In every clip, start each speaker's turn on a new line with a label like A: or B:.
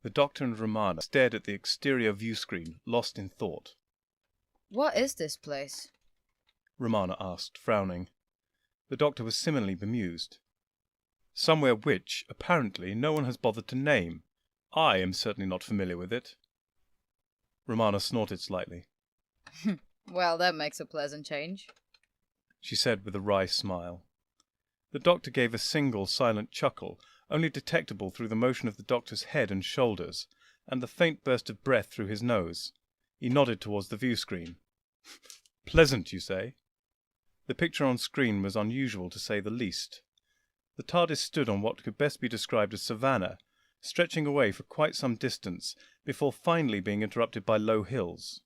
A: The Doctor and Romana stared at the exterior view screen, lost in thought.
B: What is this place?
A: Romana asked, frowning. The Doctor was similarly bemused. Somewhere which, apparently, no one has bothered to name. I am certainly not familiar with it. Romana snorted slightly.
B: Well, that makes a pleasant change,
A: she said with a wry smile. The Doctor gave a single silent chuckle, only detectable through the motion of the Doctor's head and shoulders, and the faint burst of breath through his nose. He nodded towards the view screen. Pleasant, you say? The picture on screen was unusual, to say the least. The TARDIS stood on what could best be described as savanna, stretching away for quite some distance, before finally being interrupted by low hills.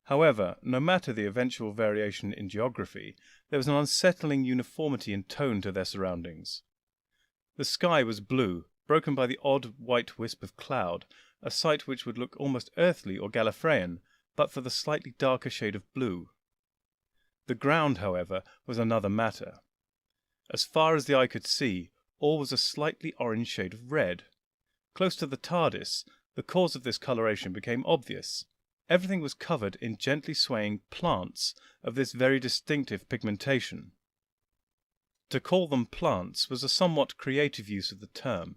A: However, no matter the eventual variation in geography, there was an unsettling uniformity in tone to their surroundings. The sky was blue, broken by the odd white wisp of cloud, a sight which would look almost earthly or Gallifreyan, but for the slightly darker shade of blue. The ground, however, was another matter. As far as the eye could see, all was a slightly orange shade of red. Close to the TARDIS, the cause of this coloration became obvious. Everything was covered in gently swaying plants of this very distinctive pigmentation. To call them plants was a somewhat creative use of the term.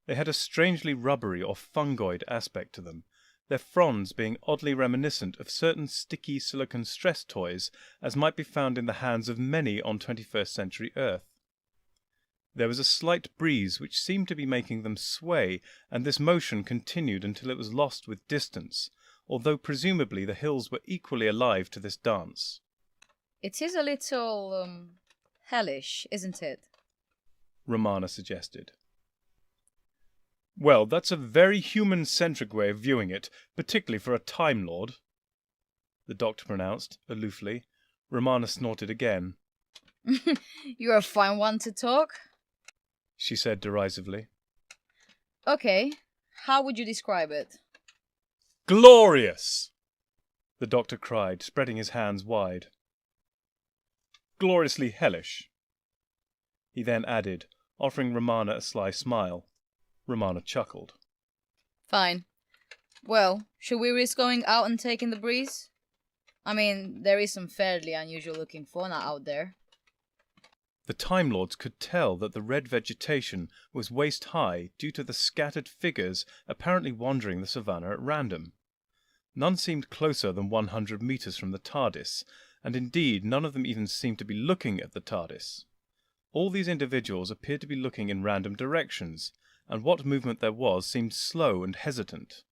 A: They had a strangely rubbery or fungoid aspect to them, their fronds being oddly reminiscent of certain sticky silicon stress toys as might be found in the hands of many on 21st century Earth. There was a slight breeze which seemed to be making them sway, and this motion continued until it was lost with distance, although presumably the hills were equally alive to this dance.
B: It is a little, hellish, isn't it?
A: Romana suggested. Well, that's a very human-centric way of viewing it, particularly for a Time Lord, the Doctor pronounced, aloofly. Romana snorted again.
B: You're a fine one to talk,
A: she said derisively.
B: Okay, how would you describe it?
A: Glorious! The Doctor cried, spreading his hands wide. Gloriously hellish. He then added, offering Romana a sly smile. Romana chuckled.
B: Fine. Well, should we risk going out and taking the breeze? I mean, there is some fairly unusual looking fauna out there.
A: The Time Lords could tell that the red vegetation was waist-high due to the scattered figures apparently wandering the savannah at random. None seemed closer than 100 meters from the TARDIS, and indeed none of them even seemed to be looking at the TARDIS. All these individuals appeared to be looking in random directions, and what movement there was seemed slow and hesitant.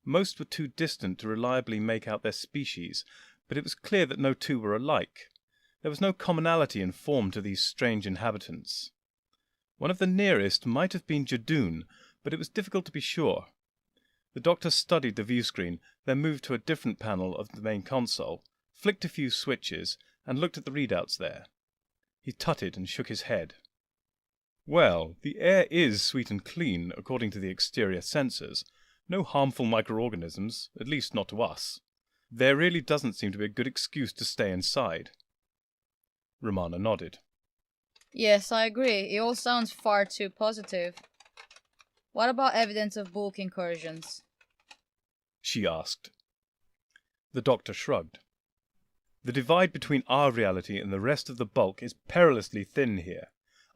A: Most were too distant to reliably make out their species, but it was clear that no two were alike. There was no commonality in form to these strange inhabitants. One of the nearest might have been Jadoon, but it was difficult to be sure. The Doctor studied the view screen, then moved to a different panel of the main console, flicked a few switches, and looked at the readouts there. He tutted and shook his head. Well, the air is sweet and clean, according to the exterior sensors. No harmful microorganisms, at least not to us. There really doesn't seem to be a good excuse to stay inside. Romana nodded.
B: Yes, I agree. It all sounds far too positive. What about evidence of bulk incursions?
A: She asked. The Doctor shrugged. The divide between our reality and the rest of the bulk is perilously thin here.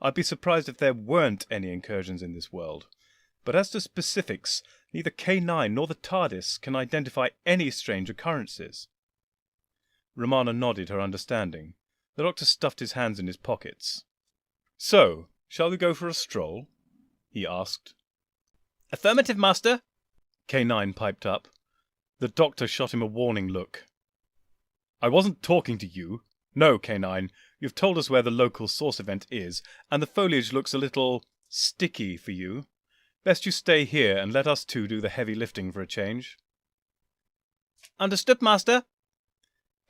A: I'd be surprised if there weren't any incursions in this world. But as to specifics, Neither K9 nor the TARDIS can identify any strange occurrences. Romana nodded her understanding. The Doctor stuffed his hands in his pockets. So, shall we go for a stroll? He asked. Affirmative, Master, K9 piped up. The Doctor shot him a warning look. I wasn't talking to you. No, K9, you've told us where the local source event is, and the foliage looks a little sticky for you. Best you stay here and let us two do the heavy lifting for a change. Understood, Master,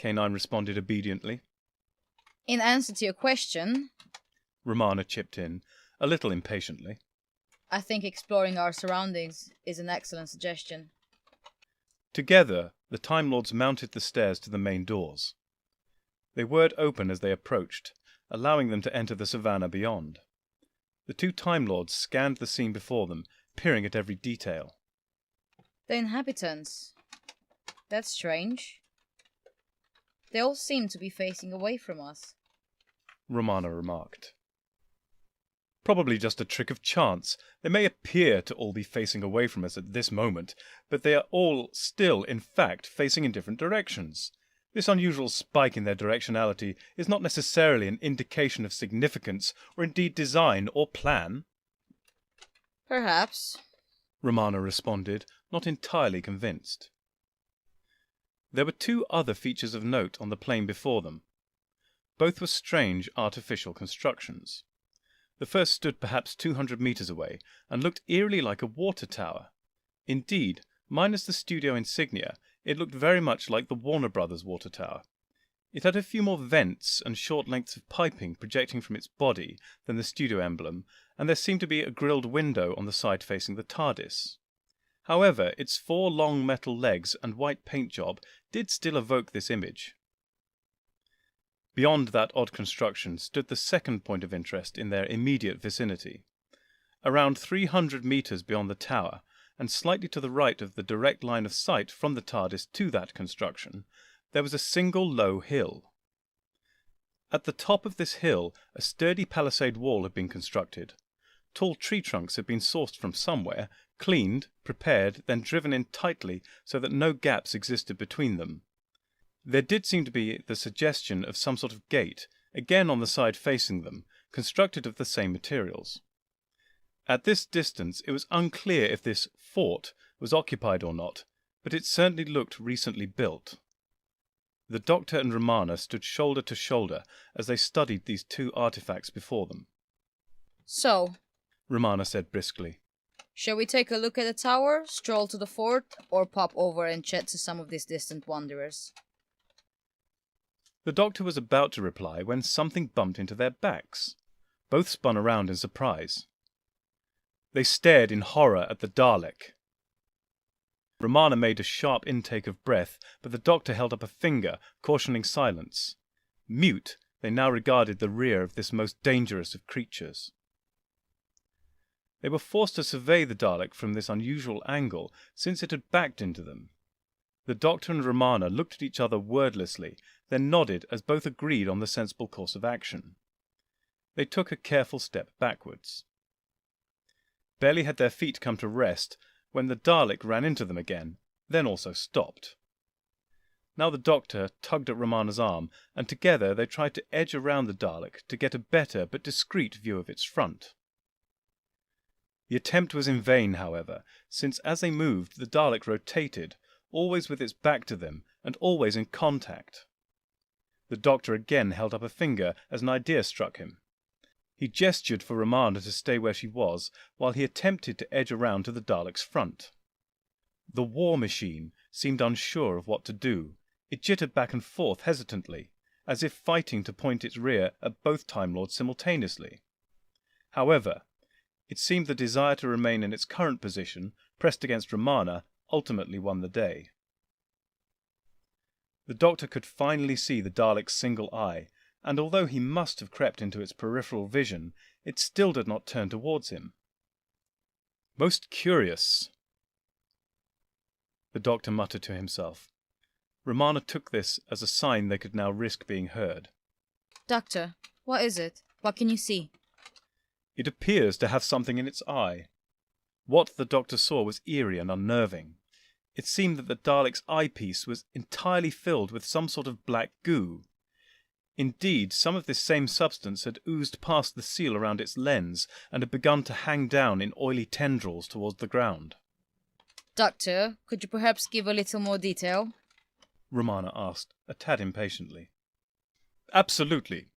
A: K9 responded obediently.
B: In answer to your question,
A: Romana chipped in, a little impatiently.
B: I think exploring our surroundings is an excellent suggestion.
A: Together, the Time Lords mounted the stairs to the main doors. They whirred open as they approached, allowing them to enter the savannah beyond. The two Time Lords scanned the scene before them, peering at every detail.
B: The inhabitants. That's strange. They all seem to be facing away from us,
A: Romana remarked. Probably just a trick of chance. They may appear to all be facing away from us at this moment, but they are all still, in fact, facing in different directions. This unusual spike in their directionality is not necessarily an indication of significance, or indeed design or plan.
B: Perhaps,
A: Romana responded, not entirely convinced. There were two other features of note on the plain before them. Both were strange artificial constructions. The first stood perhaps 200 meters away, and looked eerily like a water tower. Indeed, minus the studio insignia, it looked very much like the Warner Brothers water tower. It had a few more vents and short lengths of piping projecting from its body than the studio emblem, and there seemed to be a grilled window on the side facing the TARDIS. However, its 4 long metal legs and white paint job did still evoke this image. Beyond that odd construction stood the second point of interest in their immediate vicinity. Around 300 meters beyond the tower, and slightly to the right of the direct line of sight from the TARDIS to that construction, there was a single low hill. At the top of this hill, a sturdy palisade wall had been constructed. Tall tree trunks had been sourced from somewhere, cleaned, prepared, then driven in tightly so that no gaps existed between them. There did seem to be the suggestion of some sort of gate, again on the side facing them, constructed of the same materials. At this distance it was unclear if this fort was occupied or not, but it certainly looked recently built. The Doctor and Romana stood shoulder to shoulder as they studied these two artifacts before them.
B: So,
A: Romana said briskly,
B: shall we take a look at the tower, stroll to the fort, or pop over and chat to some of these distant wanderers?
A: The Doctor was about to reply when something bumped into their backs. Both spun around in surprise. They stared in horror at the Dalek. Romana made a sharp intake of breath, but the Doctor held up a finger, cautioning silence. Mute, they now regarded the rear of this most dangerous of creatures. They were forced to survey the Dalek from this unusual angle, since it had backed into them. The Doctor and Romana looked at each other wordlessly, then nodded as both agreed on the sensible course of action. They took a careful step backwards. Barely had their feet come to rest when the Dalek ran into them again, then also stopped. Now the Doctor tugged at Romana's arm, and together they tried to edge around the Dalek to get a better but discreet view of its front. The attempt was in vain, however, since as they moved the Dalek rotated, always with its back to them, and always in contact. The Doctor again held up a finger as an idea struck him. He gestured for Romana to stay where she was, while he attempted to edge around to the Dalek's front. The war machine seemed unsure of what to do. It jittered back and forth hesitantly, as if fighting to point its rear at both Time Lords simultaneously. However, it seemed the desire to remain in its current position, pressed against Romana, ultimately won the day. The Doctor could finally see the Dalek's single eye, and although he must have crept into its peripheral vision, it still did not turn towards him. Most curious, the Doctor muttered to himself. Romana took this as a sign they could now risk being heard.
B: Doctor, what is it? What can you see?
A: It appears to have something in its eye. What the doctor saw was eerie and unnerving. It seemed that the Dalek's eyepiece was entirely filled with some sort of black goo. Indeed, some of this same substance had oozed past the seal around its lens and had begun to hang down in oily tendrils towards the ground.
B: Doctor, could you perhaps give a little more detail?
A: Romana asked, a tad impatiently. Absolutely.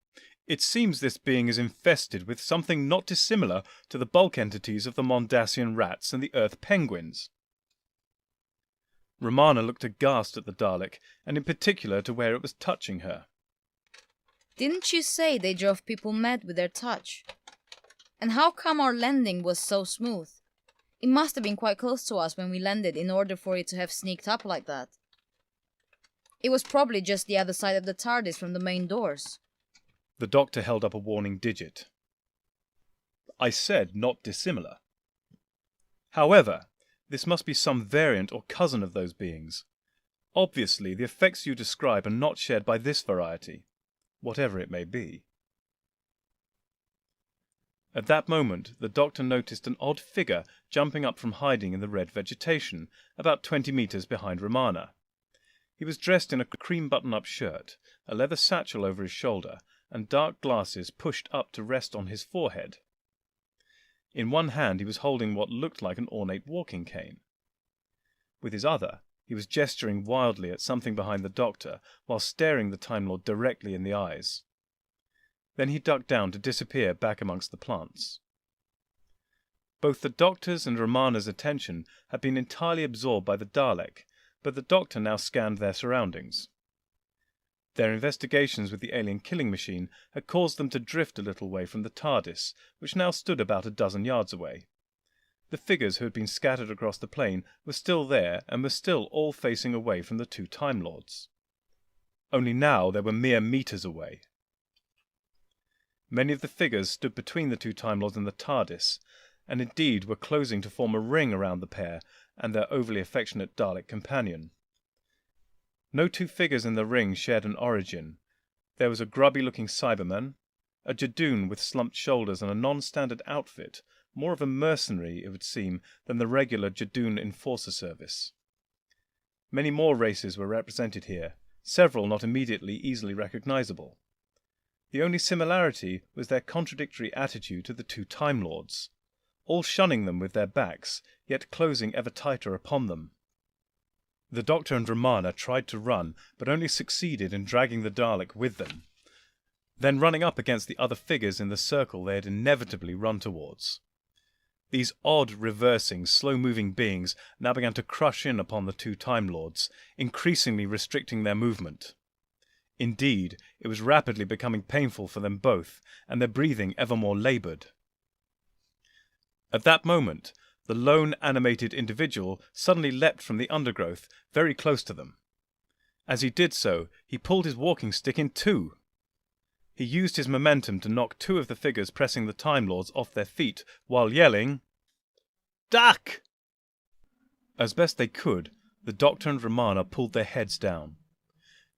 A: It seems this being is infested with something not dissimilar to the bulk entities of the Mondasian rats and the Earth penguins. Romana looked aghast at the Dalek, and in particular to where it was touching her.
B: Didn't you say they drove people mad with their touch? And how come our landing was so smooth? It must have been quite close to us when we landed in order for it to have sneaked up like that. It was probably just the other side of the TARDIS from the main doors.
A: The doctor held up a warning digit. I said not dissimilar. However, this must be some variant or cousin of those beings. Obviously, the effects you describe are not shared by this variety, whatever it may be. At that moment, the doctor noticed an odd figure jumping up from hiding in the red vegetation, about 20 meters behind Romana. He was dressed in a cream button-up shirt, a leather satchel over his shoulder, and dark glasses pushed up to rest on his forehead. In one hand he was holding what looked like an ornate walking cane. With his other, he was gesturing wildly at something behind the doctor, while staring the Time Lord directly in the eyes. Then he ducked down to disappear back amongst the plants. Both the doctor's and Romana's attention had been entirely absorbed by the Dalek, but the doctor now scanned their surroundings. Their investigations with the alien killing machine had caused them to drift a little way from the TARDIS, which now stood about a dozen yards away. The figures who had been scattered across the plain were still there and were still all facing away from the two Time Lords. Only now they were mere meters away. Many of the figures stood between the two Time Lords and the TARDIS, and indeed were closing to form a ring around the pair and their overly affectionate Dalek companion. No two figures in the ring shared an origin. There was a grubby-looking Cyberman, a Jadoon with slumped shoulders and a non-standard outfit, more of a mercenary, it would seem, than the regular Jadoon enforcer service. Many more races were represented here, several not immediately easily recognizable. The only similarity was their contradictory attitude to the two Time Lords, all shunning them with their backs, yet closing ever tighter upon them. The Doctor and Romana tried to run, but only succeeded in dragging the Dalek with them, then running up against the other figures in the circle they had inevitably run towards. These odd, reversing, slow-moving beings now began to crush in upon the two Time Lords, increasingly restricting their movement. Indeed, it was rapidly becoming painful for them both, and their breathing ever more laboured. At that moment, the lone animated individual suddenly leapt from the undergrowth very close to them. As he did so, he pulled his walking stick in two. He used his momentum to knock two of the figures pressing the Time Lords off their feet, while yelling, "Duck!" As best they could, the Doctor and Romana pulled their heads down.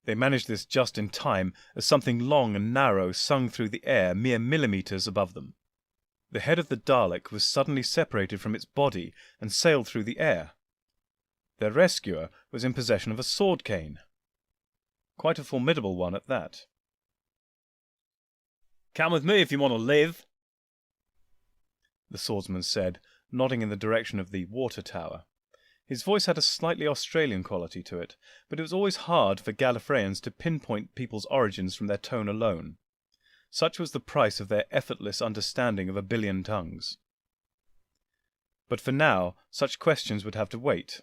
A: They managed this just in time, as something long and narrow sung through the air mere millimeters above them. The head of the Dalek was suddenly separated from its body and sailed through the air. Their rescuer was in possession of a sword cane. Quite a formidable one at that. "Come with me if you want to live," the swordsman said, nodding in the direction of the water tower. His voice had a slightly Australian quality to it, but it was always hard for Gallifreyans to pinpoint people's origins from their tone alone. Such was the price of their effortless understanding of a billion tongues. But for now, such questions would have to wait.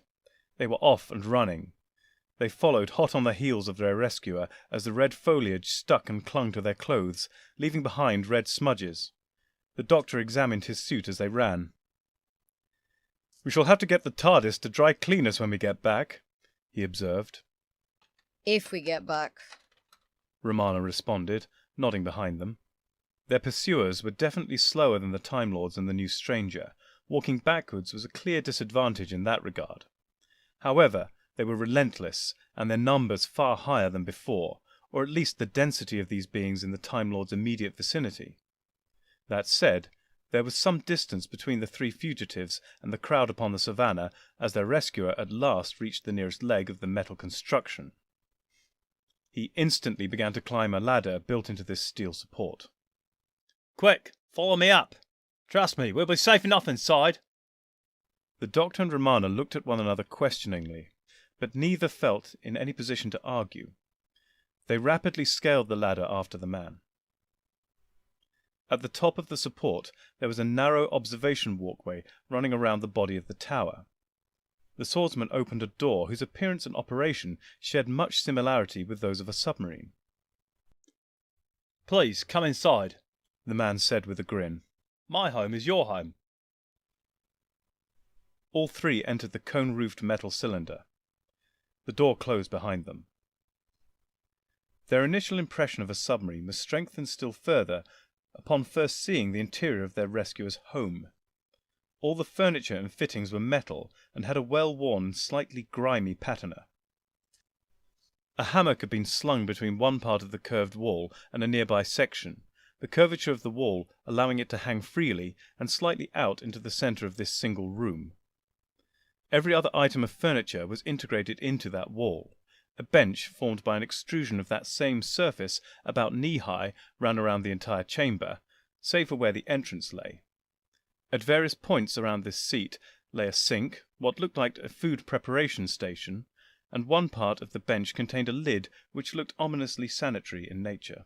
A: They were off and running. They followed hot on the heels of their rescuer as the red foliage stuck and clung to their clothes, leaving behind red smudges. The Doctor examined his suit as they ran. "We shall have to get the TARDIS to dry clean us when we get back," he observed.
B: "If we get back,"
A: Romana responded, nodding behind them. Their pursuers were definitely slower than the Time Lords and the new stranger. Walking backwards was a clear disadvantage in that regard. However, they were relentless, and their numbers far higher than before, or at least the density of these beings in the Time Lord's immediate vicinity. That said, There was some distance between the three fugitives and the crowd upon the savannah as their rescuer at last reached the nearest leg of the metal construction. He instantly began to climb a ladder built into this steel support.
C: "Quick, follow me up. Trust me, we'll be safe enough inside."
A: The doctor and Romana looked at one another questioningly, but neither felt in any position to argue. They rapidly scaled the ladder after the man. At the top of the support there was a narrow observation walkway running around the body of the tower. The swordsman opened a door whose appearance and operation shared much similarity with those of a submarine.
C: "Please, come inside,"
A: the man said with a grin.
C: "My home is your home."
A: All three entered the cone-roofed metal cylinder. The door closed behind them. Their initial impression of a submarine was strengthened still further upon first seeing the interior of their rescuer's home. All the furniture and fittings were metal and had a well-worn and slightly grimy patina. A hammock had been slung between one part of the curved wall and a nearby section, the curvature of the wall allowing it to hang freely and slightly out into the center of this single room. Every other item of furniture was integrated into that wall. A bench formed by an extrusion of that same surface about knee-high ran around the entire chamber, save for where the entrance lay. At various points around this seat lay a sink, what looked like a food preparation station, and one part of the bench contained a lid which looked ominously sanitary in nature.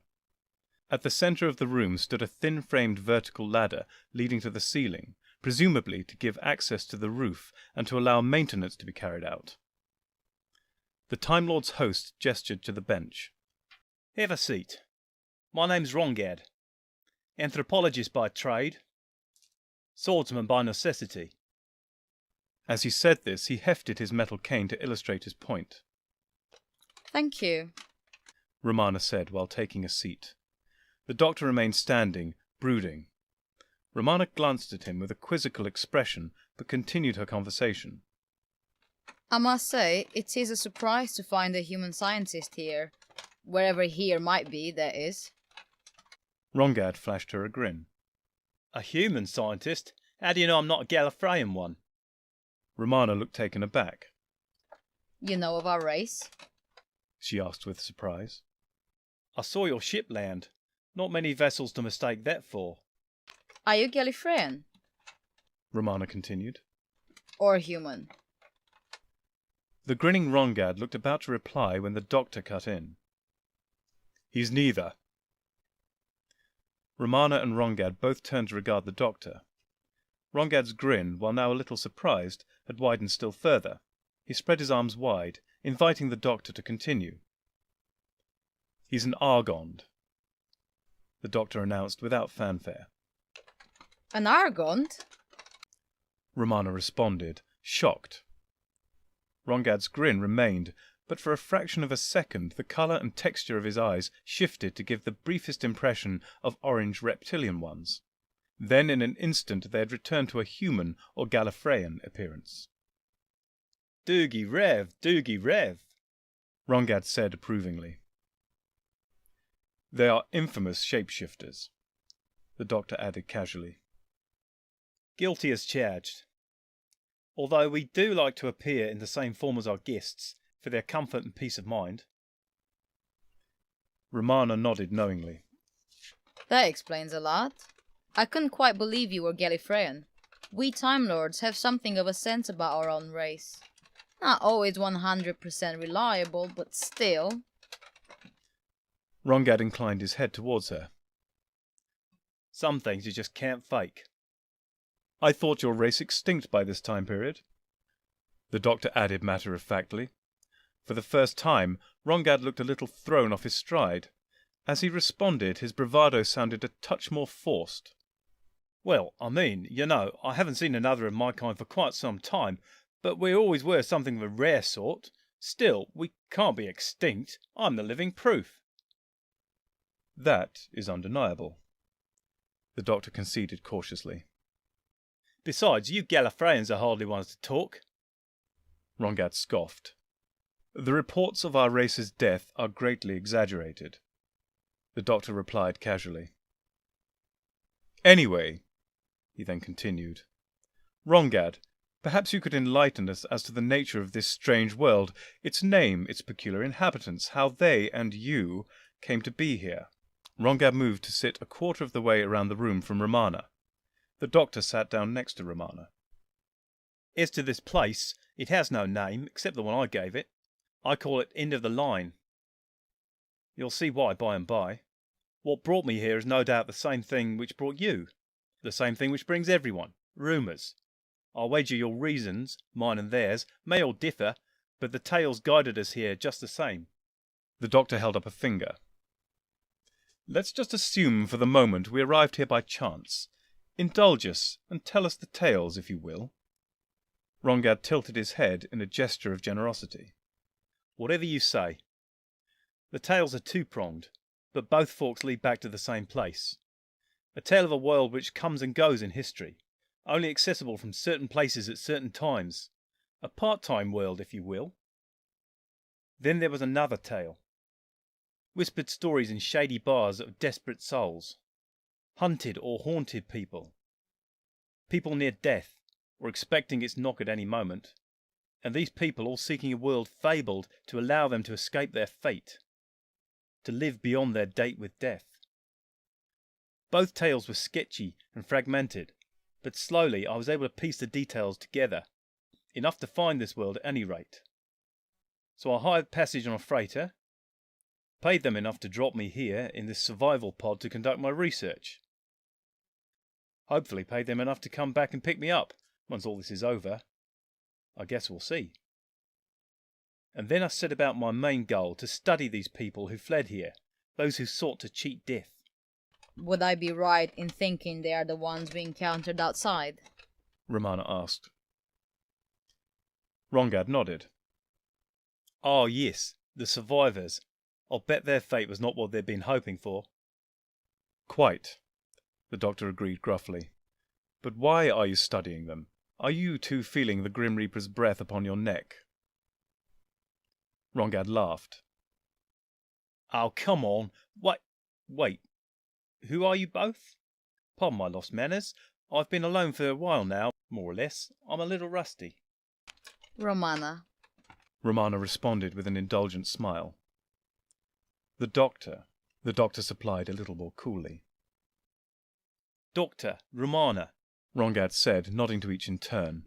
A: At the center of the room stood a thin-framed vertical ladder leading to the ceiling, presumably to give access to the roof and to allow maintenance to be carried out. The Time Lord's host gestured to the bench.
C: "Have a seat. My name's Rongad. Anthropologist by trade. Swordsman by necessity."
A: As he said this, he hefted his metal cane to illustrate his point.
B: Thank you,
A: Romana said while taking a seat. The doctor remained standing, brooding. Romana glanced at him with a quizzical expression, but continued her conversation.
B: I must say, it is a surprise to find a human scientist here. Wherever here might be, that is.
A: Rongad flashed her a grin.
C: "A human scientist? How do you know I'm not a Gallifreyan one?"
A: Romana looked taken aback.
B: You know of our race?
A: She asked with surprise.
C: "I saw your ship land. Not many vessels to mistake that for."
B: Are you Gallifreyan?
A: Romana continued.
B: Or human?
A: The grinning Rongad looked about to reply when the doctor cut in. "He's neither." Romana and Rongad both turned to regard the doctor. Rongad's grin, while now a little surprised, had widened still further. He spread his arms wide, inviting the doctor to continue. "He's an Argond," the doctor announced without fanfare.
B: An Argond?
A: Romana responded, shocked. Rongad's grin remained, but for a fraction of a second the colour and texture of his eyes shifted to give the briefest impression of orange reptilian ones. Then in an instant they had returned to a human or Gallifreyan appearance.
C: Doogie Rev,
A: Rongad said approvingly. "They are infamous shapeshifters," the doctor added casually.
C: Guilty as charged. Although we do like to appear in the same form as our guests, for their comfort and peace of mind."
A: Romana nodded knowingly.
B: That explains a lot. I couldn't quite believe you were Gallifreyan. We Time Lords have something of a sense about our own race. Not always 100% reliable, but still.
A: Rongad inclined his head towards her.
C: "Some things you just can't fake."
A: "I thought your race extinct by this time period," the doctor added matter-of-factly. For the first time, Rongad looked a little thrown off his stride. As he responded, his bravado sounded a touch more forced.
C: "Well, I mean, you know, I haven't seen another of my kind for quite some time, but we always were something of a rare sort. Still, we can't be extinct. I'm the living proof."
A: "That is undeniable," the doctor conceded cautiously.
C: "Besides, you Gallifreyans are hardly ones to talk."
A: Rongad scoffed. "The reports of our race's death are greatly exaggerated," the doctor replied casually. "Anyway," he then continued. Rongad, perhaps you could enlighten us as to the nature of this strange world, its name, its peculiar inhabitants, how they and you came to be here. Rongad moved to sit a quarter of the way around the room from Romana. The doctor sat down next to Romana.
C: As to this place, it has no name, except the one I gave it. I call it End of the Line. You'll see why by and by. What brought me here is no doubt the same thing which brought you. The same thing which brings everyone. Rumours. I'll wager your reasons, mine and theirs, may all differ, but the tales guided us here just the same.
A: The doctor held up a finger. Let's just assume for the moment we arrived here by chance. Indulge us and tell us the tales, if you will. Rongad tilted his head in a gesture of generosity.
C: Whatever you say. The tales are two-pronged, but both forks lead back to the same place. A tale of a world which comes and goes in history, only accessible from certain places at certain times. A part-time world, if you will. Then there was another tale. Whispered stories in shady bars of desperate souls. Hunted or haunted people. People near death, or expecting its knock at any moment. And these people all seeking a world fabled to allow them to escape their fate. To live beyond their date with death. Both tales were sketchy and fragmented, but slowly I was able to piece the details together, enough to find this world at any rate. So I hired passage on a freighter, paid them enough to drop me here in this survival pod to conduct my research. Hopefully paid them enough to come back and pick me up once all this is over. I guess we'll see. And then I set about my main goal, to study these people who fled here, those who sought to cheat death.
B: Would I be right in thinking they are the ones we encountered outside?
A: Romana asked. Rongad nodded.
C: Ah, yes, the survivors. I'll bet their fate was not what they'd been hoping for.
A: Quite, the doctor agreed gruffly. But why are you studying them? Are you too feeling the Grim Reaper's breath upon your neck? Rongad laughed.
C: Oh, come on. Wait. Who are you both? Pardon my lost manners. I've been alone for a while now, more or less. I'm a little rusty.
B: Romana.
A: Romana responded with an indulgent smile. The doctor supplied a little more coolly.
C: Doctor, Romana,
A: Rongad said, nodding to each in turn.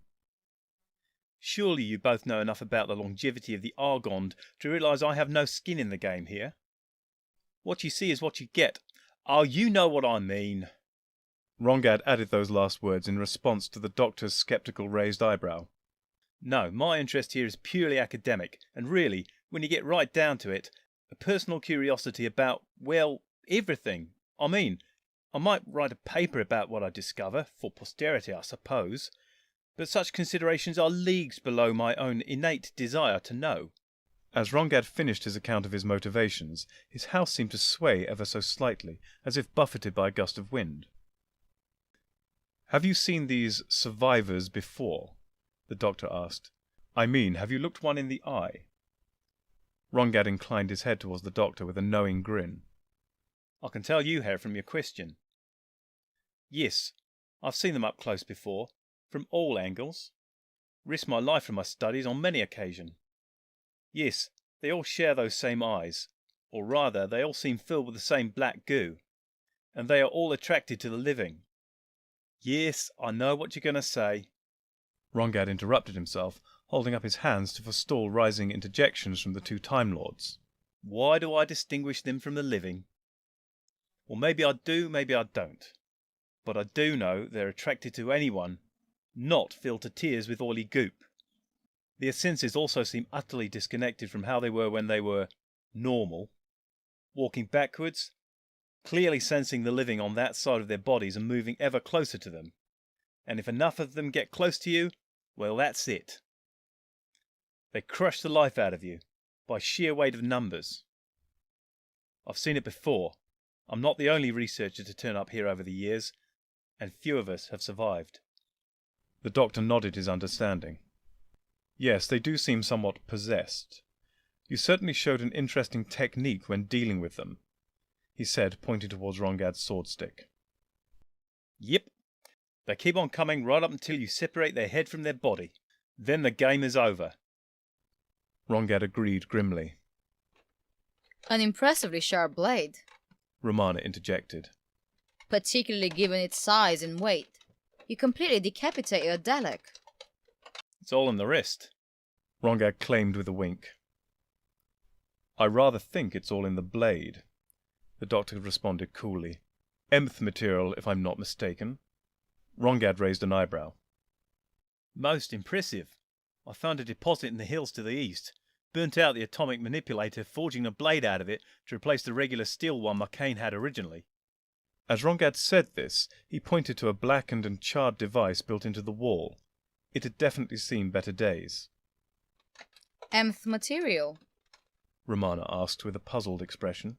C: Surely you both know enough about the longevity of the Argond to realize I have no skin in the game here. What you see is what you get. Oh, you know what I mean.
A: Rongad added those last words in response to the doctor's sceptical raised eyebrow.
C: No, my interest here is purely academic, and really, when you get right down to it, a personal curiosity about, well, everything. I mean, I might write a paper about what I discover, for posterity I suppose, but such considerations are leagues below my own innate desire to know.
A: As Rongad finished his account of his motivations, his house seemed to sway ever so slightly, as if buffeted by a gust of wind. Have you seen these survivors before? The doctor asked. I mean, have you looked one in the eye? Rongad inclined his head towards the doctor with a knowing grin.
C: I can tell you, Herr, from your question. Yes, I've seen them up close before, from all angles. Risked my life for my studies on many occasions. Yes, they all share those same eyes, or rather, they all seem filled with the same black goo, and they are all attracted to the living. Yes, I know what you're going to say.
A: Rongad interrupted himself, holding up his hands to forestall rising interjections from the two Time Lords.
C: Why do I distinguish them from the living? Well, maybe I do, maybe I don't. But I do know they're attracted to anyone not filled to tears with oily goop. Their senses also seem utterly disconnected from how they were when they were normal, walking backwards, clearly sensing the living on that side of their bodies and moving ever closer to them. And if enough of them get close to you, well, that's it. They crush the life out of you by sheer weight of numbers. I've seen it before. I'm not the only researcher to turn up here over the years, and few of us have survived.
A: The doctor nodded his understanding. Yes, they do seem somewhat possessed. You certainly showed an interesting technique when dealing with them, he said, pointing towards Rongad's sword stick.
C: Yep. They keep on coming right up until you separate their head from their body. Then the game is over.
A: Rongad agreed grimly.
B: An impressively sharp blade,
A: Romana interjected.
B: particularly given its size and weight. You completely decapitate a Dalek.
C: It's all in the wrist.
A: Rongad claimed with a wink. I rather think it's all in the blade, the doctor responded coolly. Eleventh material, if I'm not mistaken. Rongad raised an eyebrow.
C: Most impressive. I found a deposit in the hills to the east. Burnt out the atomic manipulator, forging a blade out of it to replace the regular steel one McCain had originally.
A: As Rongad said this, he pointed to a blackened and charred device built into the wall. It had definitely seen better days.
B: Nth material?
A: Romana asked with a puzzled expression.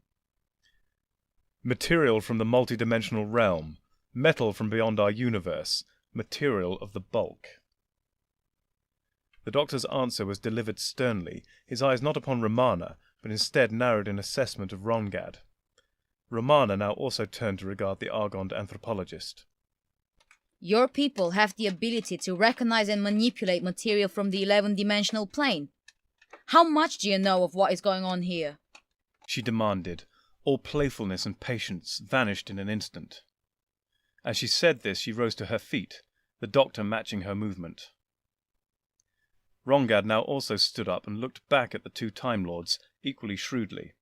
A: Material from the multidimensional realm. Metal from beyond our universe. Material of the bulk. The doctor's answer was delivered sternly, his eyes not upon Romana, but instead narrowed in assessment of Rongad. Romana now also turned to regard the Argond anthropologist.
B: Your people have the ability to recognize and manipulate material from the 11th-dimensional plane. How much do you know of what is going on here?
A: She demanded. All playfulness and patience vanished in an instant. As she said this, she rose to her feet, the doctor matching her movement. Rongad now also stood up and looked back at the two Time Lords, equally shrewdly.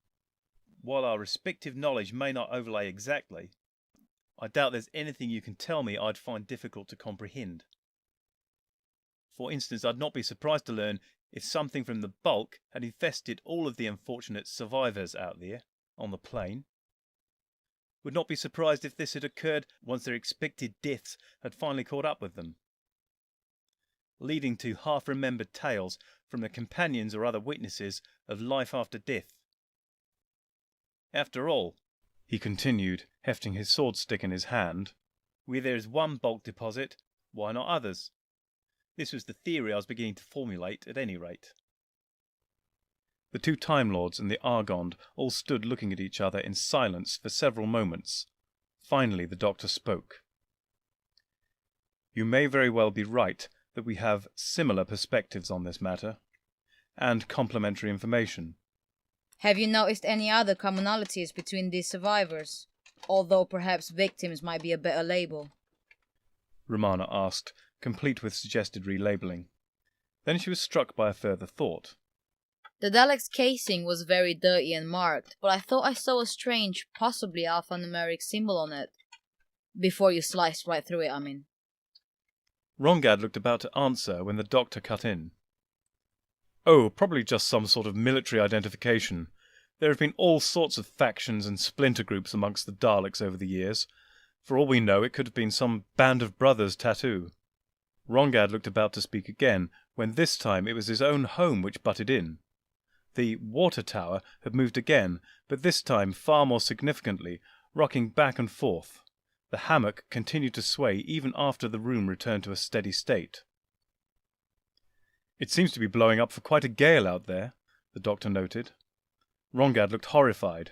C: While our respective knowledge may not overlay exactly, I doubt there's anything you can tell me I'd find difficult to comprehend. For instance, I'd not be surprised to learn if something from the bulk had infested all of the unfortunate survivors out there on the plane. Would not be surprised if this had occurred once their expected deaths had finally caught up with them, leading to half-remembered tales from the companions or other witnesses of life after death. After all,
A: he continued, hefting his sword stick in his hand,
C: where there is one bulk deposit, why not others? This was the theory I was beginning to formulate, at any rate.
A: The two Time Lords and the Argond all stood looking at each other in silence for several moments. Finally the doctor spoke. You may very well be right that we have similar perspectives on this matter, and complementary information.
B: Have you noticed any other commonalities between these survivors? Although perhaps victims might be a better label.
A: Romana asked, complete with suggested relabeling. Then she was struck by a further thought.
B: The Dalek's casing was very dirty and marked, but I thought I saw a strange, possibly alphanumeric symbol on it. Before you sliced right through it, I mean.
A: Rongad looked about to answer when the doctor cut in. Oh, probably just some sort of military identification. There have been all sorts of factions and splinter groups amongst the Daleks over the years. For all we know, it could have been some band of brothers tattoo. Rongad looked about to speak again, when this time it was his own home which butted in. The water tower had moved again, but this time far more significantly, rocking back and forth. The hammock continued to sway even after the room returned to a steady state. It seems to be blowing up for quite a gale out there, the doctor noted. Rongad looked horrified.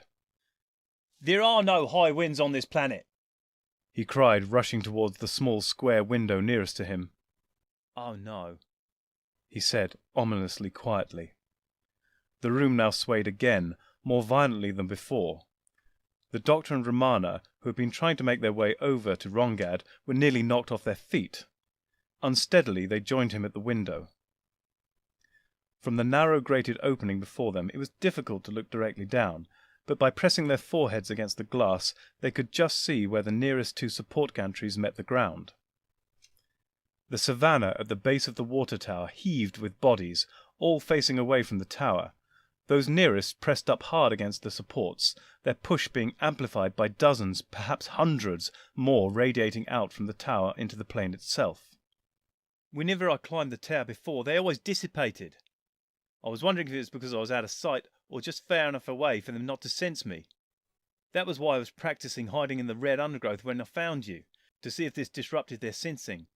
C: There are no high winds on this planet,
A: he cried, rushing towards the small square window nearest to him.
C: Oh no,
A: he said, ominously quietly. The room now swayed again, more violently than before. The doctor and Romana, who had been trying to make their way over to Rongad, were nearly knocked off their feet. Unsteadily they joined him at the window. From the narrow grated opening before them it was difficult to look directly down, but by pressing their foreheads against the glass they could just see where the nearest two support gantries met the ground. The savannah at the base of the water tower heaved with bodies, all facing away from the tower. Those nearest pressed up hard against the supports, their push being amplified by dozens, perhaps hundreds, more radiating out from the tower into the plane itself.
C: Whenever I climbed the tower before, they always dissipated. I was wondering if it was because I was out of sight or just far enough away for them not to sense me. That was why I was practicing hiding in the red undergrowth when I found you, to see if this disrupted their sensing.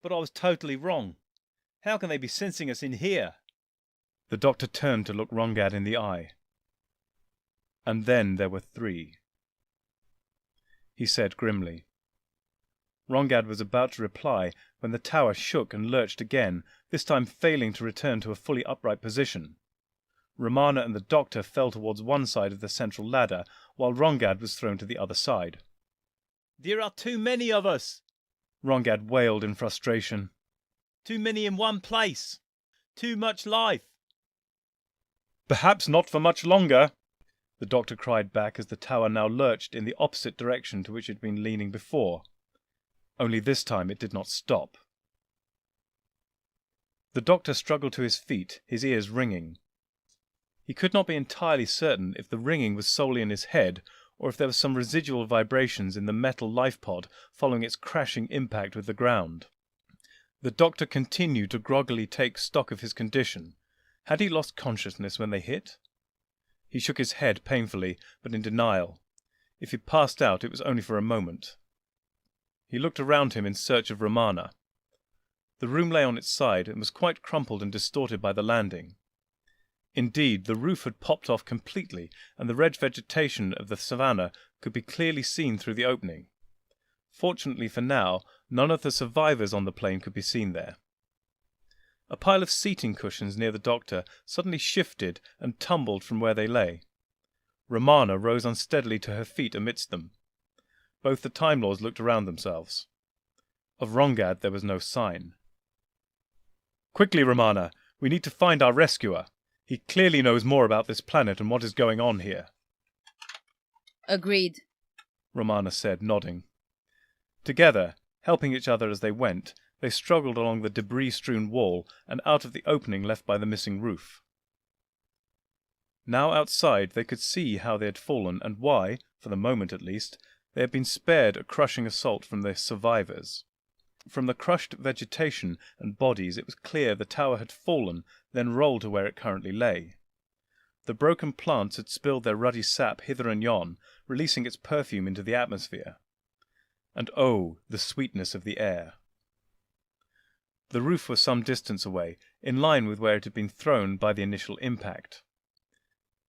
C: But I was totally wrong. How can they be sensing us in here?
A: The doctor turned to look Rongad in the eye. And then there were three, he said grimly. Rongad was about to reply when the tower shook and lurched again, this time failing to return to a fully upright position. Romana and the doctor fell towards one side of the central ladder, while Rongad was thrown to the other side.
C: "There are too many of us,"
A: Rongad wailed in frustration.
C: "Too many in one place. Too much life."
A: "Perhaps not for much longer," the doctor cried back as the tower now lurched in the opposite direction to which it had been leaning before. Only this time it did not stop. The doctor struggled to his feet, his ears ringing. He could not be entirely certain if the ringing was solely in his head, or if there were some residual vibrations in the metal life pod following its crashing impact with the ground. The doctor continued to groggily take stock of his condition. Had he lost consciousness when they hit? He shook his head painfully, but in denial. If he passed out, it was only for a moment. He looked around him in search of Romana. The room lay on its side and was quite crumpled and distorted by the landing. Indeed, the roof had popped off completely, and the red vegetation of the savannah could be clearly seen through the opening. Fortunately for now, none of the survivors on the plane could be seen there. A pile of seating cushions near the doctor suddenly shifted and tumbled from where they lay. Romana rose unsteadily to her feet amidst them. Both the Time Lords looked around themselves. Of Rongad there was no sign. "Quickly, Romana! We need to find our rescuer. He clearly knows more about this planet and what is going on here."
B: Agreed,
A: Romana said, nodding. Together, helping each other as they went, they struggled along the debris-strewn wall and out of the opening left by the missing roof. Now outside they could see how they had fallen and why, for the moment at least, they had been spared a crushing assault from the survivors. From the crushed vegetation and bodies it was clear the tower had fallen, then rolled to where it currently lay. The broken plants had spilled their ruddy sap hither and yon, releasing its perfume into the atmosphere. And oh, the sweetness of the air. The roof was some distance away, in line with where it had been thrown by the initial impact.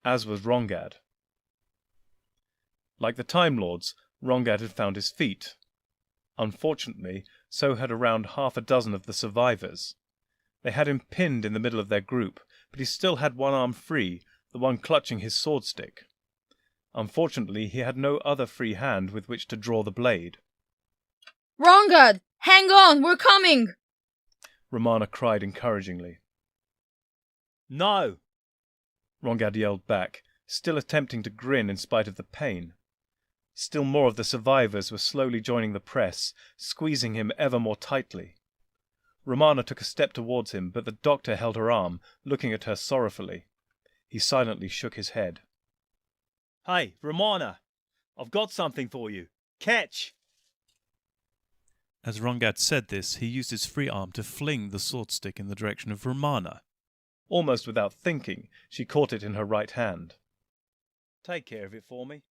A: As was Rongad. Like the Time Lords, Rongad had found his feet. Unfortunately, so had around half a dozen of the survivors. They had him pinned in the middle of their group, but he still had one arm free, the one clutching his sword stick. Unfortunately, he had no other free hand with which to draw the blade.
B: "Rongad! Hang on! We're coming!"
A: Romana cried encouragingly.
C: "No!"
A: Rongad yelled back, still attempting to grin in spite of the pain. Still more of the survivors were slowly joining the press, squeezing him ever more tightly. Romana took a step towards him, but the doctor held her arm, looking at her sorrowfully. He silently shook his head.
C: "Hey, Romana! I've got something for you. Catch!"
D: As Rongad said this, he used his free arm to fling the sword stick in the direction of Romana.
A: Almost without thinking, she caught it in her right hand.
C: "Take care of it for me,"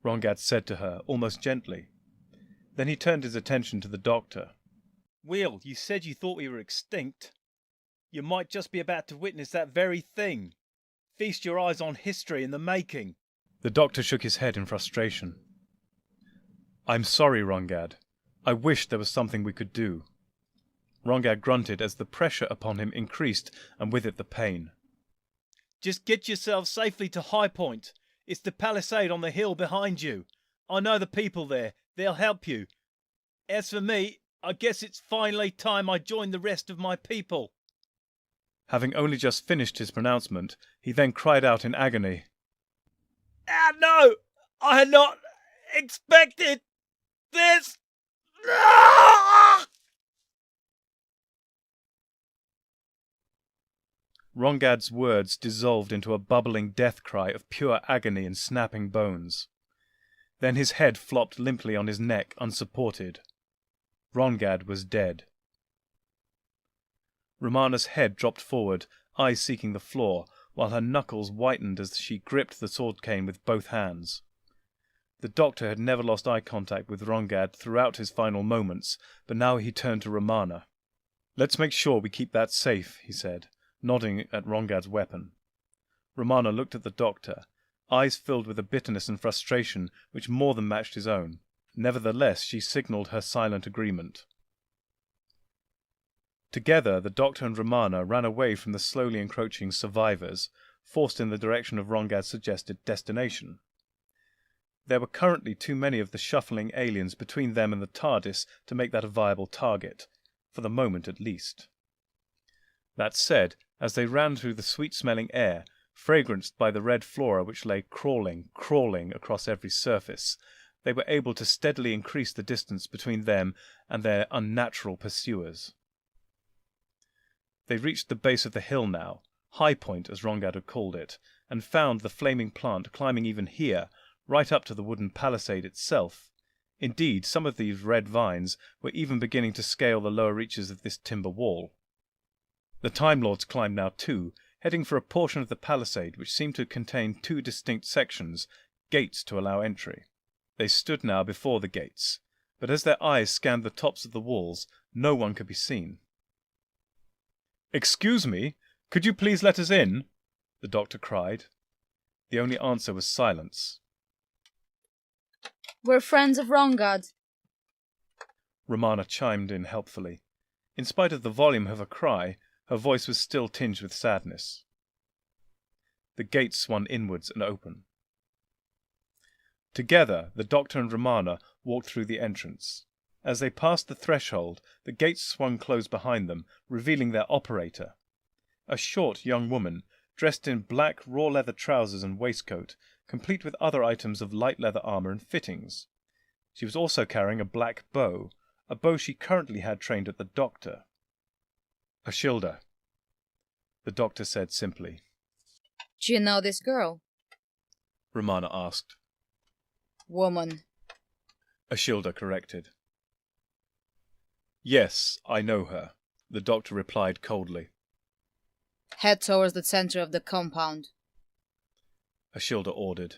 A: Rongad said to her, almost gently. Then he turned his attention to the doctor.
C: "Will, you said you thought we were extinct. You might just be about to witness that very thing. Feast your eyes on history in the making."
A: The doctor shook his head in frustration. "I'm sorry, Rongad. I wish there was something we could do." Rongad grunted as the pressure upon him increased, and with it the pain.
C: "Just get yourself safely to High Point. It's the palisade on the hill behind you. I know the people there. They'll help you. As for me, I guess it's finally time I joined the rest of my people."
A: Having only just finished his pronouncement, he then cried out in agony.
C: "Ah, no! I had not expected this! Ah!"
A: Rongad's words dissolved into a bubbling death cry of pure agony and snapping bones. Then his head flopped limply on his neck, unsupported. Rongad was dead. Romana's head dropped forward, eyes seeking the floor, while her knuckles whitened as she gripped the sword cane with both hands. The doctor had never lost eye contact with Rongad throughout his final moments, but now he turned to Romana. "Let's make sure we keep that safe," he said, nodding at Rongad's weapon. Romana looked at the doctor, eyes filled with a bitterness and frustration which more than matched his own. Nevertheless, she signalled her silent agreement. Together, the Doctor and Romana ran away from the slowly encroaching survivors, forced in the direction of Rongad's suggested destination. There were currently too many of the shuffling aliens between them and the TARDIS to make that a viable target, for the moment at least. That said, as they ran through the sweet-smelling air, fragranced by the red flora which lay crawling across every surface, they were able to steadily increase the distance between them and their unnatural pursuers. They reached the base of the hill now, High Point as Rongad had called it, and found the flaming plant climbing even here, right up to the wooden palisade itself. Indeed, some of these red vines were even beginning to scale the lower reaches of this timber wall. The Time Lords climbed now too, heading for a portion of the palisade which seemed to contain two distinct sections, gates to allow entry. They stood now before the gates, but as their eyes scanned the tops of the walls, no one could be seen. "Excuse me, could you please let us in?" the Doctor cried. The only answer was silence.
B: "We're friends of Rongad,"
A: Romana chimed in helpfully. In spite of the volume of her cry, her voice was still tinged with sadness. The gates swung inwards and open. Together, the Doctor and Romana walked through the entrance. As they passed the threshold, the gates swung closed behind them, revealing their operator. A short young woman, dressed in black raw leather trousers and waistcoat, complete with other items of light leather armor and fittings. She was also carrying a black bow, a bow she currently had trained at the Doctor. "Ashilda," the Doctor said simply.
B: "Do you know this girl?"
A: Romana asked.
B: "Woman,"
A: Ashilda corrected. "Yes, I know her," the Doctor replied coldly.
B: "Head towards the center of the compound.
A: Ashilda ordered.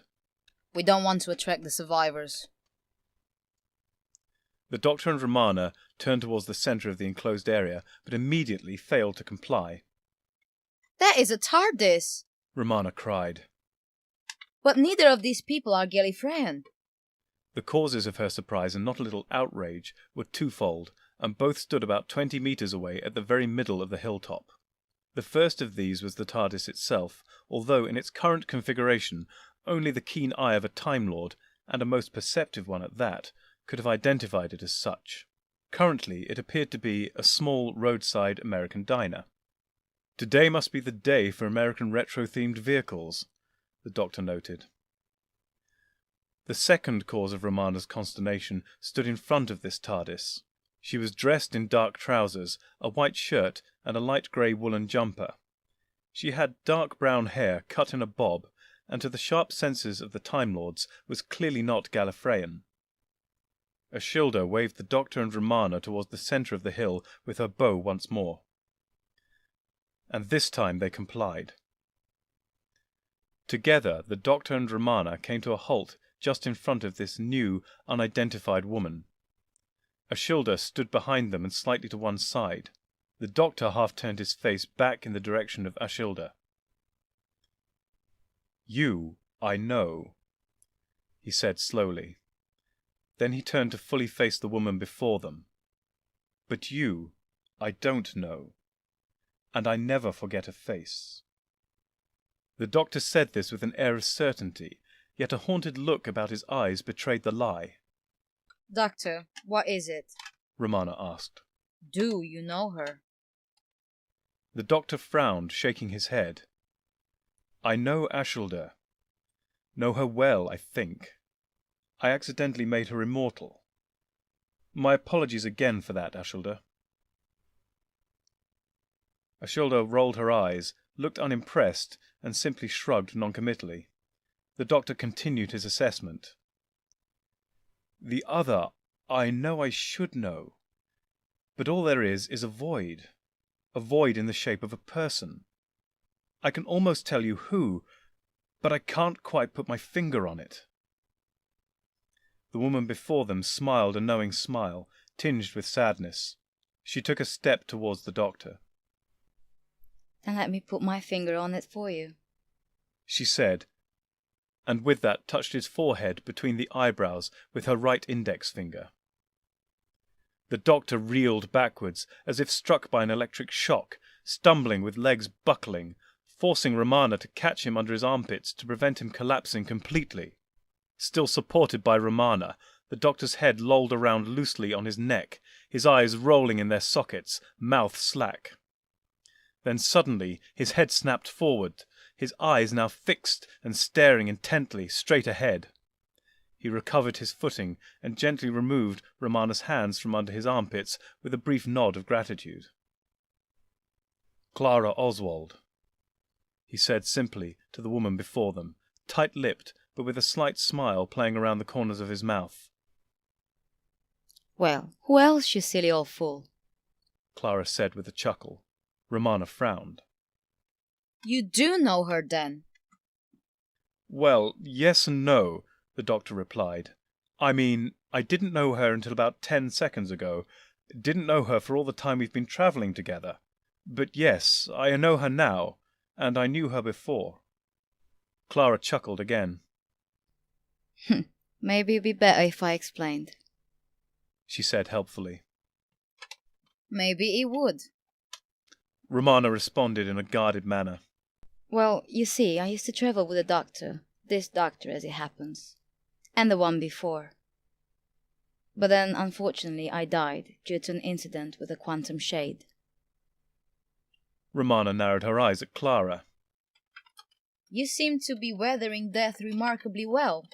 B: We don't want to attract the survivors."
A: The Doctor and Romana turned towards the center of the enclosed area, but immediately failed to comply.
B: "That is a TARDIS!"
A: Romana cried.
B: "But neither of these people are Gallifreyan."
A: The causes of her surprise and not a little outrage were twofold, and both stood about 20 meters away at the very middle of the hilltop. The first of these was the TARDIS itself, although in its current configuration only the keen eye of a Time Lord, and a most perceptive one at that, could have identified it as such. Currently it appeared to be a small roadside American diner. "Today must be the day for American retro-themed vehicles," the Doctor noted. The second cause of Romana's consternation stood in front of this TARDIS. She was dressed in dark trousers, a white shirt, and a light grey woolen jumper. She had dark brown hair cut in a bob, and to the sharp senses of the Time Lords was clearly not Gallifreyan. Ashilda waved the Doctor and Romana towards the centre of the hill with her bow once more. And this time they complied. Together, the Doctor and Romana came to a halt just in front of this new, unidentified woman. Ashilda stood behind them and slightly to one side. The Doctor half turned his face back in the direction of Ashilda. "You, I know," he said slowly. Then he turned to fully face the woman before them. "But you, I don't know. And I never forget a face." The Doctor said this with an air of certainty, yet a haunted look about his eyes betrayed the lie.
B: "Doctor, what is it?"
A: Romana asked.
B: "Do you know her?"
A: The Doctor frowned, shaking his head. "I know Ashilda. Know her well, I think. I accidentally made her immortal. My apologies again for that, Ashilda." Ashilda rolled her eyes, looked unimpressed, and simply shrugged noncommittally. The Doctor continued his assessment. "The other, I know I should know. But all there is a void in the shape of a person. I can almost tell you who, but I can't quite put my finger on it." The woman before them smiled a knowing smile, tinged with sadness. She took a step towards the Doctor.
B: "Then let me put my finger on it for you,"
A: she said, and with that touched his forehead between the eyebrows with her right index finger. The doctor reeled backwards, as if struck by an electric shock, stumbling with legs buckling, forcing Romana to catch him under his armpits to prevent him collapsing completely. Still supported by Romana, the doctor's head lolled around loosely on his neck, his eyes rolling in their sockets, mouth slack. Then suddenly his head snapped forward, his eyes now fixed and staring intently straight ahead. He recovered his footing and gently removed Romana's hands from under his armpits with a brief nod of gratitude. "Clara Oswald," he said simply to the woman before them, tight-lipped but with a slight smile playing around the corners of his mouth.
B: "Well, who else, you silly old fool?"
A: Clara said with a chuckle. Romana frowned.
B: "You do know her, then?"
A: "Well, yes and no," the doctor replied. "I mean, I didn't know her until about 10 seconds ago. Didn't know her for all the time we've been travelling together. But yes, I know her now, and I knew her before." Clara chuckled again.
B: "Maybe it'd be better if I explained,"
A: she said helpfully.
B: "Maybe it would."
A: Romana responded in a guarded manner.
B: "Well, you see, I used to travel with a doctor, this doctor as it happens, and the one before. But then, unfortunately, I died due to an incident with a quantum shade."
A: Romana narrowed her eyes at Clara.
B: "You seem to be weathering death remarkably well,"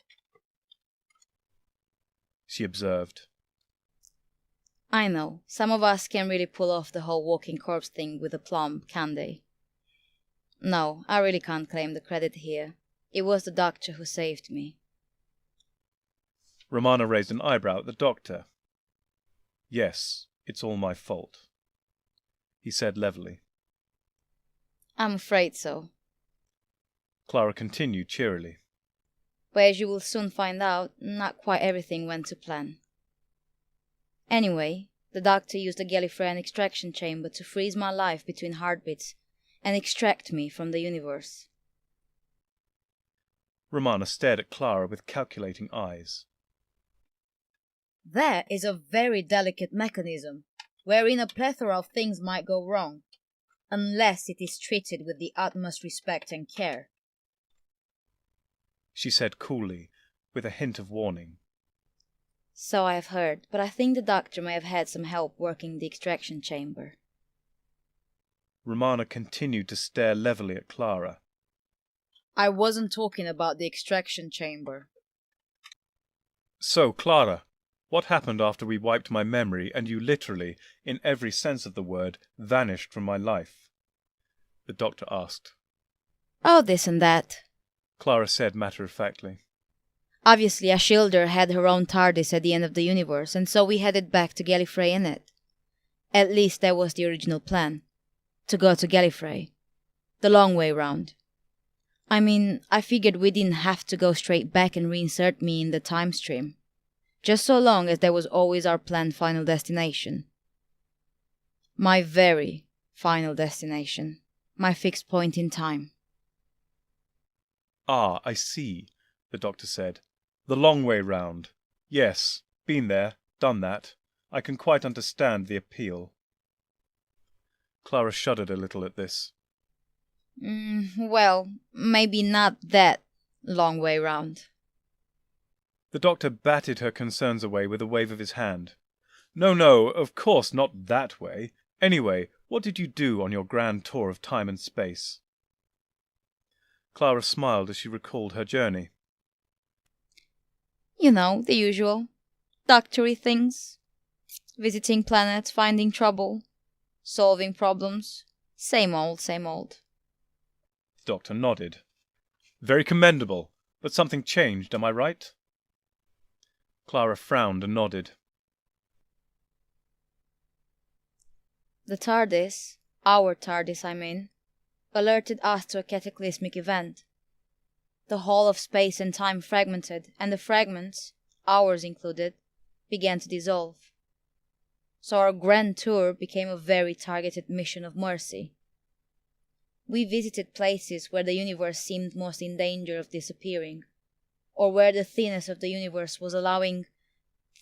A: she observed.
B: "I know, some of us can really pull off the whole walking corpse thing with aplomb, can't they? No, I really can't claim the credit here. It was the doctor who saved me."
A: Romana raised an eyebrow at the doctor. "Yes, it's all my fault," he said levelly.
B: "I'm afraid so.
A: Clara continued cheerily.
B: But as you will soon find out, not quite everything went to plan. Anyway, the doctor used a Gallifreyan extraction chamber to freeze my life between heartbeats and extract me from the universe."
A: Romana stared at Clara with calculating eyes.
B: "That is a very delicate mechanism, wherein a plethora of things might go wrong, unless it is treated with the utmost respect and care,"
A: she said coolly, with a hint of warning.
B: "So I have heard, but I think the doctor may have had some help working the extraction chamber."
A: Romana continued to stare levelly at Clara.
B: "I wasn't talking about the extraction chamber."
A: "So, Clara, what happened after we wiped my memory and you literally, in every sense of the word, vanished from my life?" the doctor asked.
B: "Oh, this and that."
A: Clara said matter-of-factly.
B: "Obviously, Ashildr had her own TARDIS at the end of the universe, and so we headed back to Gallifrey in it. At least that was the original plan. To go to Gallifrey. The long way round. I mean, I figured we didn't have to go straight back and reinsert me in the time stream. Just so long as that was always our planned final destination. My very final destination. My fixed point in time."
A: "Ah, I see," the doctor said. "The long way round. Yes, been there, done that. I can quite understand the appeal." Clara shuddered a little at this.
B: Well, maybe not that long way round."
A: The doctor batted her concerns away with a wave of his hand. No, of course not that way. Anyway, what did you do on your grand tour of time and space?" Clara smiled as she recalled her journey.
B: "You know, the usual. Doctory things. Visiting planets, finding trouble. Solving problems. Same old, same old."
A: The doctor nodded. "Very commendable, but something changed, am I right?" Clara frowned and nodded.
B: The TARDIS, our TARDIS I mean, alerted us to a cataclysmic event. The whole of space and time fragmented, and the fragments, ours included, began to dissolve. So our grand tour became a very targeted mission of mercy. We visited places where the universe seemed most in danger of disappearing, or where the thinness of the universe was allowing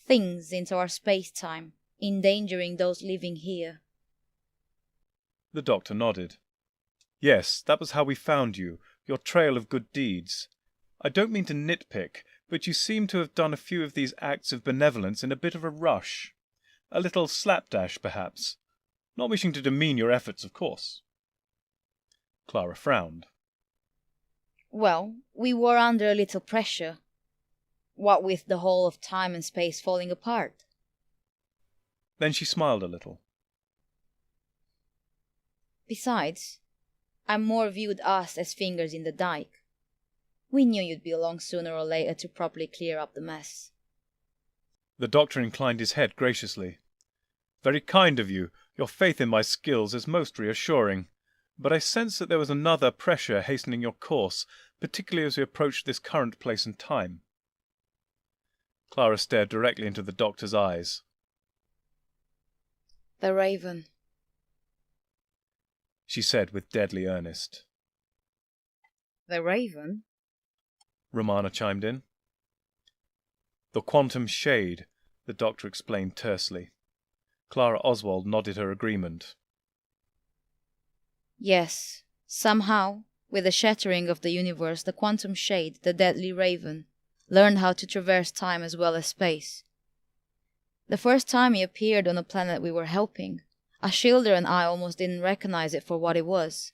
B: things into our space-time, endangering those living here.
A: The doctor nodded. Yes, that was how we found you, your trail of good deeds. I don't mean to nitpick, but you seem to have done a few of these acts of benevolence in a bit of a rush. A little slapdash, perhaps. Not wishing to demean your efforts, of course. Clara frowned.
B: Well, we were under a little pressure. What with the whole of time and space falling apart.
A: Then she smiled a little.
B: Besides, I more viewed us as fingers in the dike. We knew you'd be along sooner or later to properly clear up the mess.
A: The doctor inclined his head graciously. Very kind of you. Your faith in my skills is most reassuring. But I sense that there was another pressure hastening your course, particularly as we approached this current place and time. Clara stared directly into the doctor's eyes.
B: The Raven,
A: she said with deadly earnest.
B: The Raven?
A: Romana chimed in. The quantum shade, the doctor explained tersely. Clara Oswald nodded her agreement.
B: Yes, somehow, with the shattering of the universe, the quantum shade, the deadly Raven, learned how to traverse time as well as space. The first time he appeared on a planet we were helping, Ashildr and I almost didn't recognize it for what it was.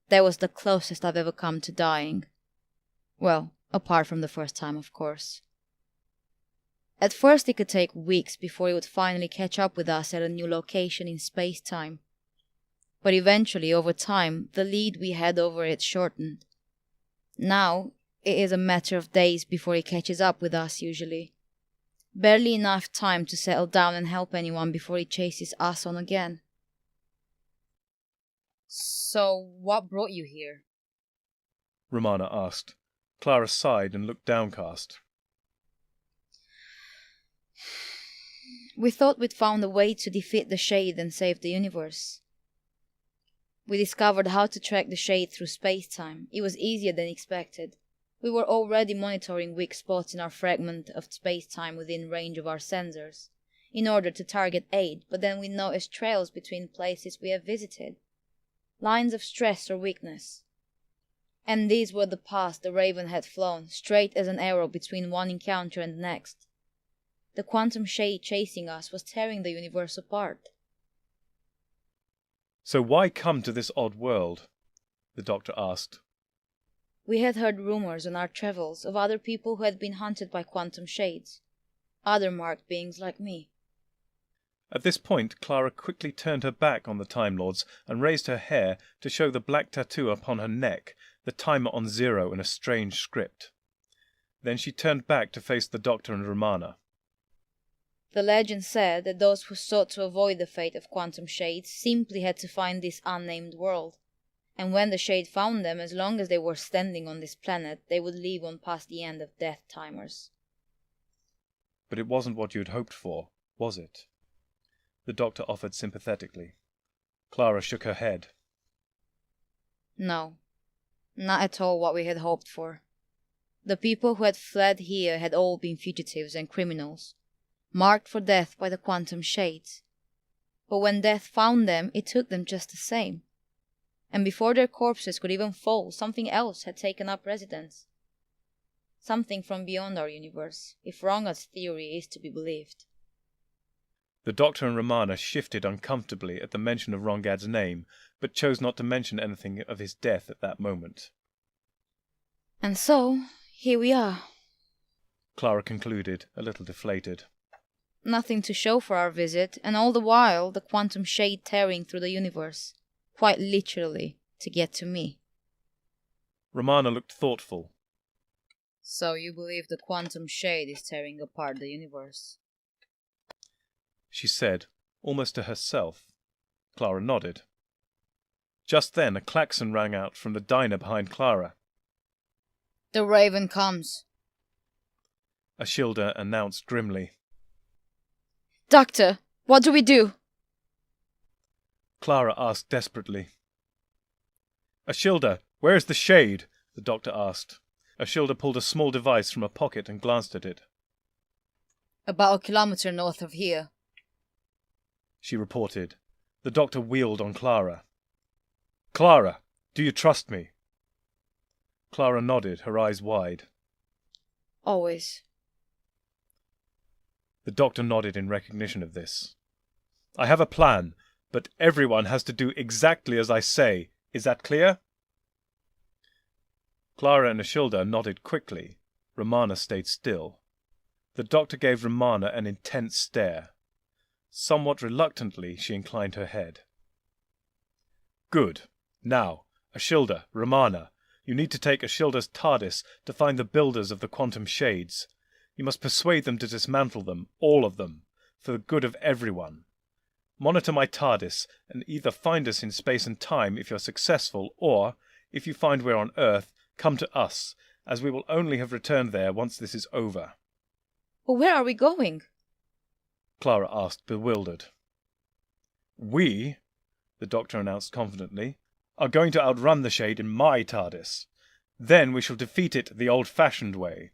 B: That was the closest I've ever come to dying. Well, apart from the first time, of course. At first it could take weeks before he would finally catch up with us at a new location in space-time. But eventually, over time, the lead we had over it shortened. Now, it is a matter of days before he catches up with us, usually. Barely enough time to settle down and help anyone before he chases us on again. So, what brought you here?
A: Romana asked. Clara sighed and looked downcast.
B: We thought we'd found a way to defeat the Shade and save the universe. We discovered how to track the Shade through space-time. It was easier than expected. We were already monitoring weak spots in our fragment of space-time within range of our sensors, in order to target aid, but then we noticed trails between places we have visited. Lines of stress or weakness. And these were the paths the Raven had flown, straight as an arrow between one encounter and the next. The quantum shade chasing us was tearing the universe apart.
A: So why come to this odd world? The doctor asked.
B: We had heard rumors on our travels of other people who had been hunted by quantum shades. Other marked beings like me.
A: At this point, Clara quickly turned her back on the Time Lords and raised her hair to show the black tattoo upon her neck, the timer on 0 in a strange script. Then she turned back to face the doctor and Romana.
B: The legend said that those who sought to avoid the fate of quantum shades simply had to find this unnamed world. And when the Shade found them, as long as they were standing on this planet, they would leave on past the end of death timers.
A: But it wasn't what you had hoped for, was it? The doctor offered sympathetically. Clara shook her head.
B: No, not at all what we had hoped for. The people who had fled here had all been fugitives and criminals, marked for death by the quantum shades. But when death found them, it took them just the same. And before their corpses could even fall, something else had taken up residence. Something from beyond our universe, if Rongad's theory is to be believed.
A: The doctor and Romana shifted uncomfortably at the mention of Rongad's name, but chose not to mention anything of his death at that moment.
B: And so, here we are.
A: Clara concluded, a little deflated.
B: Nothing to show for our visit, and all the while the quantum shade tearing through the universe. Quite literally, to get to me.
A: Romana looked thoughtful.
B: So you believe the quantum shade is tearing apart the universe?
A: She said, almost to herself. Clara nodded. Just then a klaxon rang out from the diner behind Clara.
B: The Raven comes,
A: Ashildr announced grimly.
B: Doctor, what do we do?
A: Clara asked desperately. Ashildr, where is the Shade? The doctor asked. Ashilda pulled a small device from a pocket and glanced at it.
B: About a kilometre north of here,
A: she reported. The doctor wheeled on Clara. Clara, do you trust me? Clara nodded, her eyes wide.
B: Always.
A: The doctor nodded in recognition of this. I have a plan, but everyone has to do exactly as I say. Is that clear? Clara and Ashilda nodded quickly. Romana stayed still. The doctor gave Romana an intense stare. Somewhat reluctantly, she inclined her head. Good. Now, Ashilda, Romana, you need to take Ashilda's TARDIS to find the builders of the quantum shades. You must persuade them to dismantle them, all of them, for the good of everyone. Monitor my TARDIS, and either find us in space and time if you're successful, or, if you find we're on Earth, come to us, as we will only have returned there once this is over.
B: But where are we going?
A: Clara asked, bewildered. We, the doctor announced confidently, are going to outrun the shade in my TARDIS. Then we shall defeat it the old-fashioned way.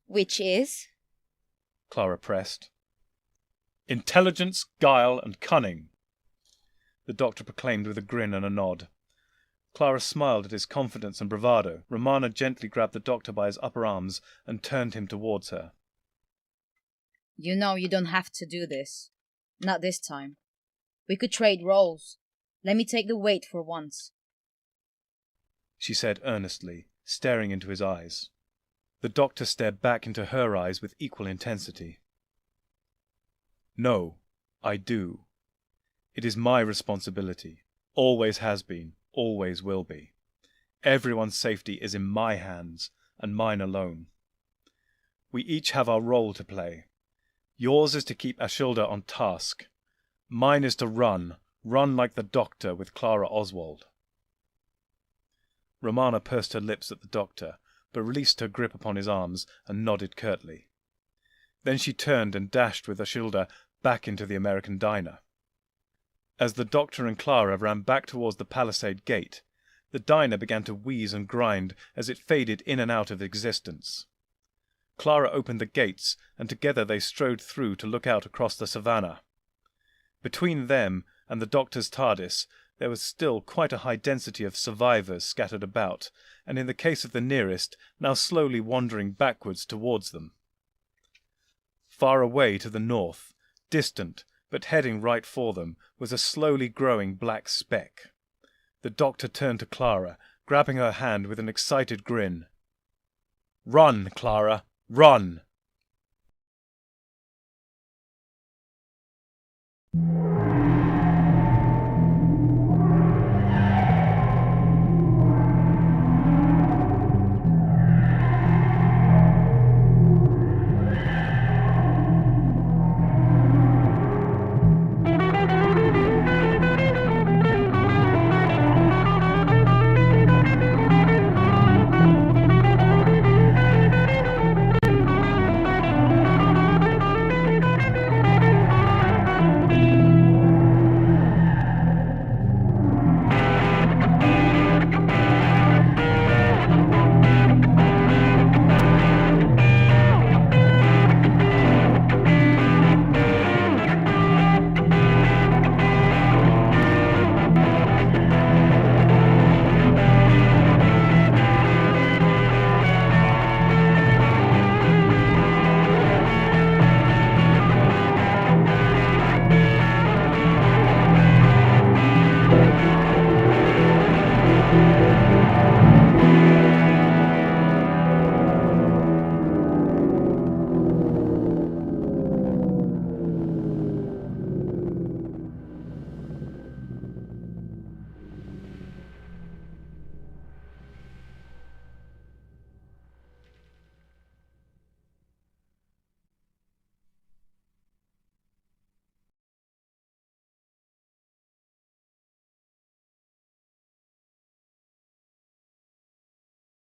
B: Which is?
A: Clara pressed. Intelligence, guile, and cunning, the doctor proclaimed with a grin and a nod. Clara smiled at his confidence and bravado. Romana gently grabbed the doctor by his upper arms and turned him towards her.
B: You know you don't have to do this. Not this time. We could trade roles. Let me take the weight for once,
A: she said earnestly, staring into his eyes. The doctor stared back into her eyes with equal intensity. No, I do. It is my responsibility. Always has been, always will be. Everyone's safety is in my hands, and mine alone. We each have our role to play. Yours is to keep Ashilda on task. Mine is to run like the doctor with Clara Oswald. Romana pursed her lips at the doctor, but released her grip upon his arms and nodded curtly. Then she turned and dashed with Ashilda back into the American diner. As the doctor and Clara ran back towards the palisade gate, the diner began to wheeze and grind as it faded in and out of existence. Clara opened the gates, and together they strode through to look out across the savannah. Between them and the doctor's TARDIS there was still quite a high density of survivors scattered about, and in the case of the nearest, now slowly wandering backwards towards them. Far away to the north, distant, but heading right for them, was a slowly growing black speck. The doctor turned to Clara, grabbing her hand with an excited grin. "Run, Clara, run!"